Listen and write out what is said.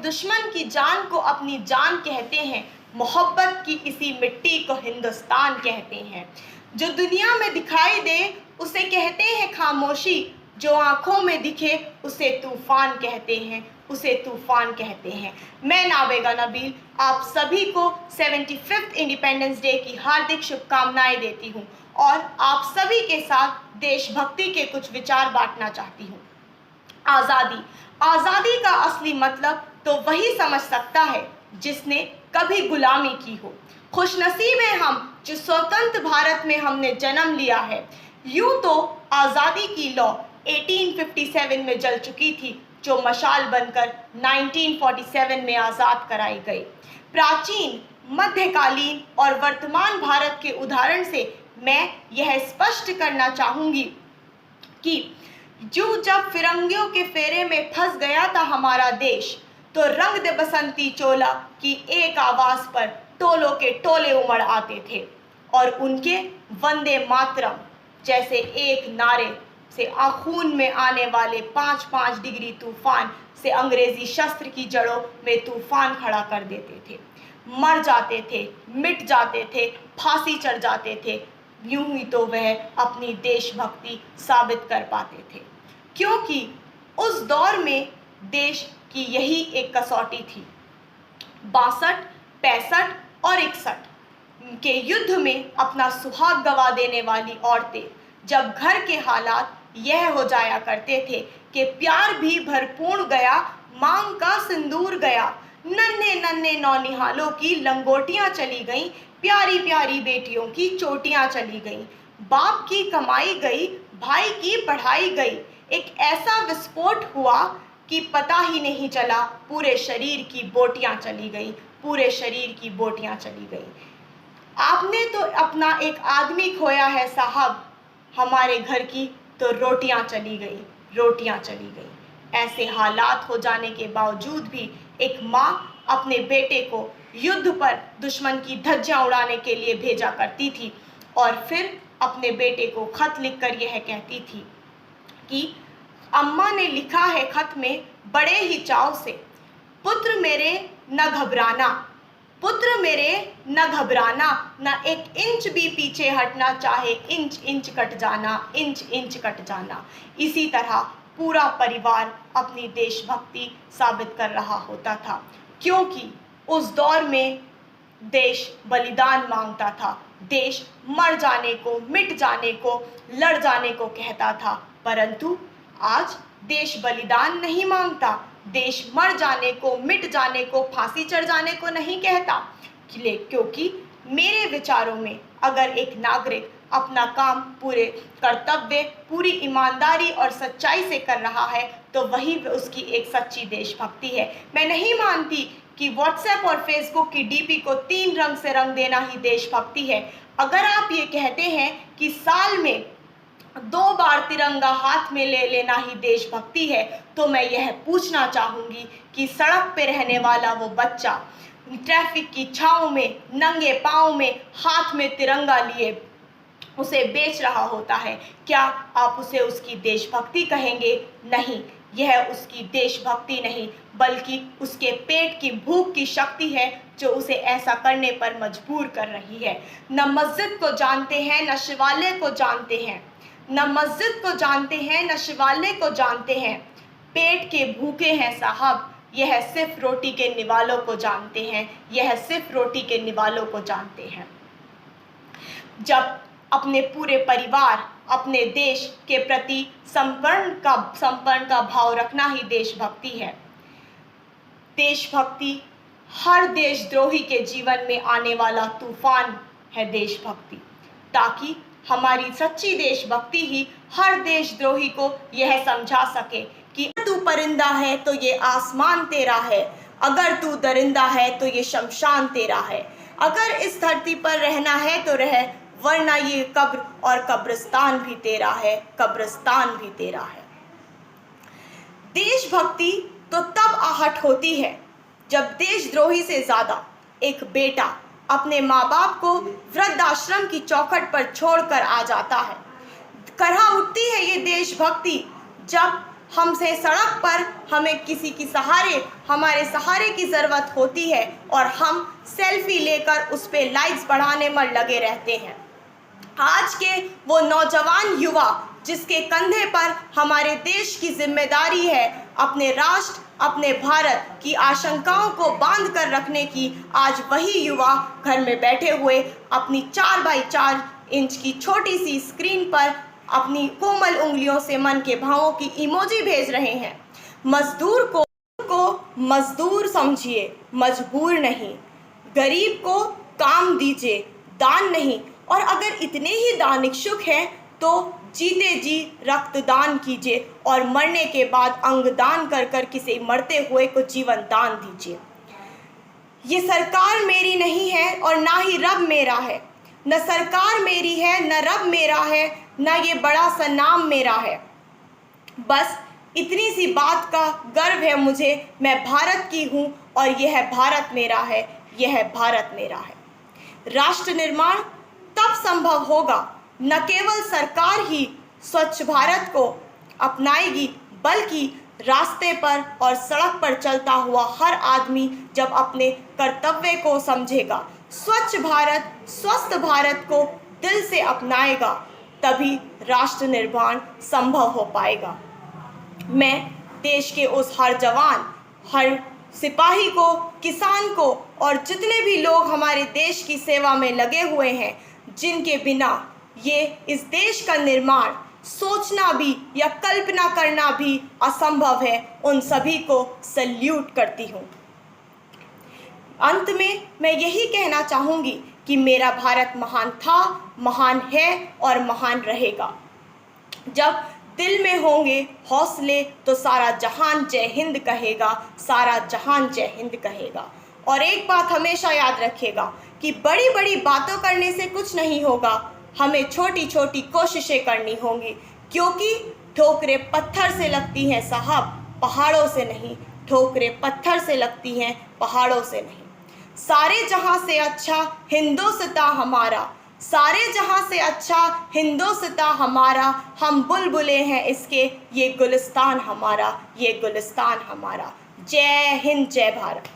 दुश्मन की जान को अपनी जान कहते हैं, मोहब्बत की इसी मिट्टी को हिंदुस्तान कहते हैं। जो दुनिया में दिखाई दे उसे कहते हैं खामोशी, जो आंखों में दिखे उसे तूफान कहते हैं, उसे तूफान कहते हैं। मैं नाबेगा नबील आप सभी को 75th इंडिपेंडेंस डे की हार्दिक शुभकामनाएं देती हूँ और आप सभी के साथ देशभक्ति के कुछ विचार बांटना चाहती हूँ। आज़ादी, आज़ादी का असली मतलब तो वही समझ सकता है जिसने कभी गुलामी की हो। खुशनसीब हैं हम जो स्वतंत्र भारत में हमने जन्म लिया है। यूं तो आज़ादी की लौ 1857 में जल चुकी थी, जो मशाल बनकर 1947 में आज़ाद कराई गई। प्राचीन, मध्यकालीन और वर्तमान भारत के उदाहरण से मैं यह स्पष्ट करना चाहूँगी कि जब फिरंगियों के फेरे में फंस गया था हमारा देश, तो रंग दे बसंती चोला की एक आवाज़ पर टोलों के टोले उमड़ आते थे और उनके वंदे मातरम जैसे एक नारे से खून में आने वाले 5-5 डिग्री तूफान से अंग्रेजी शस्त्र की जड़ों में तूफान खड़ा कर देते थे। मर जाते थे, मिट जाते थे, फांसी चढ़ जाते थे, यूं ही तो वह अपनी देशभक्ति साबित कर पाते थे, क्योंकि उस दौर में देश की यही एक कसौटी थी। 62, 65 और 61 के युद्ध में अपना सुहाग गवा देने वाली औरतें जब घर के हालात यह हो जाया करते थे कि प्यार भी भरपूर गया, मांग का सिंदूर गया, नन्हे नन्हे नौनिहालों की लंगोटियां चली गईं, प्यारी प्यारी बेटियों की चोटियां चली गईं, बाप की कमाई गई, भाई की पढ़ाई गई, एक ऐसा विस्फोट हुआ कि पता ही नहीं चला, पूरे शरीर की बोटियां चली गई, पूरे शरीर की बोटियां चली गई। आपने तो अपना एक आदमी खोया है साहब, हमारे घर की तो रोटियां चली गई, रोटियां चली गई। ऐसे हालात हो जाने के बावजूद भी एक माँ अपने बेटे को युद्ध पर दुश्मन की धज्जियां उड़ाने के लिए भेजा करती थी और फिर अपने बेटे को खत लिखकर यह कहती थी कि अम्मा ने लिखा है खत में बड़े ही चाव से, पुत्र मेरे न घबराना, पुत्र मेरे न घबराना, न एक इंच भी पीछे हटना, चाहे इंच इंच कट जाना, इंच इंच कट जाना। इसी तरह पूरा परिवार अपनी देशभक्ति साबित कर रहा होता था, क्योंकि उस दौर में देश बलिदान मांगता था, देश मर जाने को, मिट जाने को, लड़ जाने को कहता था। परंतु आज देश बलिदान नहीं मांगता, देश मर जाने को, मिट जाने को, फांसी चढ़ जाने को नहीं कहता, क्योंकि मेरे विचारों में अगर एक नागरिक अपना काम पूरे कर्तव्य, पूरी ईमानदारी और सच्चाई से कर रहा है तो वही उसकी एक सच्ची देशभक्ति है। मैं नहीं मानती कि व्हाट्सएप और फेसबुक की डीपी को 3 रंग से रंग देना ही देशभक्ति है। अगर आप ये कहते हैं कि साल में 2 बार तिरंगा हाथ में ले लेना ही देशभक्ति है, तो मैं यह पूछना चाहूँगी कि सड़क पे रहने वाला वो बच्चा ट्रैफिक की छाँव में नंगे पाँव में हाथ में तिरंगा लिए उसे बेच रहा होता है, क्या आप उसे उसकी देशभक्ति कहेंगे? नहीं, यह उसकी देशभक्ति नहीं बल्कि उसके पेट की भूख की शक्ति है जो उसे ऐसा करने पर मजबूर कर रही है। न मस्जिद को जानते हैं, न शिवालय को जानते हैं, न मस्जिद को जानते हैं, न शिवालय को जानते हैं, पेट के भूखे हैं साहब, यह सिर्फ रोटी के निवालों को जानते हैं, यह सिर्फ रोटी के निवालों को जानते हैं। जब अपने पूरे परिवार, अपने देश के प्रति समर्पण का भाव रखना ही देशभक्ति है। देशभक्ति हर देशद्रोही के जीवन में आने वाला तूफान है देशभक्ति, ताकि हमारी सच्ची देशभक्ति ही हर देशद्रोही को यह समझा सके कि तू परिंदा है तो ये आसमान तेरा है, अगर तू दरिंदा है तो ये शमशान तेरा है, अगर इस धरती पर रहना है तो रह, वरना ये कब्र और कब्रिस्तान भी तेरा है, कब्रिस्तान भी तेरा है। देशभक्ति तो तब आहट होती है जब देशद्रोही से ज्यादा एक बेटा अपने माँ बाप को वृद्धाश्रम की चौखट पर छोड़कर आ जाता है। करहा उठती है ये देशभक्ति जब हमसे सड़क पर हमें किसी की सहारे हमारे सहारे की ज़रूरत होती है और हम सेल्फी लेकर उस पर लाइक्स बढ़ाने में लगे रहते हैं। आज के वो नौजवान युवा जिसके कंधे पर हमारे देश की जिम्मेदारी है अपने राष्ट्र, अपने भारत की आशंकाओं को बांध कर रखने की, आज वही युवा घर में बैठे हुए अपनी 4x4 इंच की छोटी सी स्क्रीन पर अपनी कोमल उंगलियों से मन के भावों की इमोजी भेज रहे हैं। मजदूर को मजदूर समझिए, मजबूर नहीं। गरीब को काम दीजिए, दान नहीं। और अगर इतने ही दान इच्छुक हैं तो जीते जी रक्तदान कीजिए और मरने के बाद अंगदान कर कर किसी मरते हुए को जीवन दान दीजिए। ये सरकार मेरी नहीं है और ना ही रब मेरा है। न सरकार मेरी है, न रब मेरा है, न ये बड़ा सा नाम मेरा है। बस इतनी सी बात का गर्व है मुझे, मैं भारत की हूँ और यह भारत मेरा है, यह भारत मेरा है। राष्ट्र निर्माण तब संभव होगा न केवल सरकार ही स्वच्छ भारत को अपनाएगी, बल्कि रास्ते पर और सड़क पर चलता हुआ हर आदमी जब अपने कर्तव्य को समझेगा, स्वच्छ भारत, स्वस्थ भारत को दिल से अपनाएगा, तभी राष्ट्र निर्माण संभव हो पाएगा। मैं देश के उस हर जवान, हर सिपाही को, किसान को और जितने भी लोग हमारे देश की सेवा में लगे हुए हैं, जिनके बिना ये इस देश का निर्माण सोचना भी या कल्पना करना भी असंभव है, उन सभी को सल्यूट करती हूँ। अंत में मैं यही कहना चाहूँगी कि मेरा भारत महान था, महान है और महान रहेगा। जब दिल में होंगे हौसले तो सारा जहान जय हिंद कहेगा, सारा जहान जय हिंद कहेगा। और एक बात हमेशा याद रखिएगा कि बड़ी बड़ी बातों करने से कुछ नहीं होगा, हमें छोटी छोटी कोशिशें करनी होंगी, क्योंकि ठोकरें पत्थर से लगती हैं साहब, पहाड़ों से नहीं। ठोकरें पत्थर से लगती हैं, पहाड़ों से नहीं। सारे जहां से अच्छा हिंदुस्तान हमारा, सारे जहां से अच्छा हिंदुस्तान हमारा, हम बुलबुले हैं इसके, ये गुलिस्तान हमारा, ये गुलिस्तान हमारा। जय हिंद, जय भारत।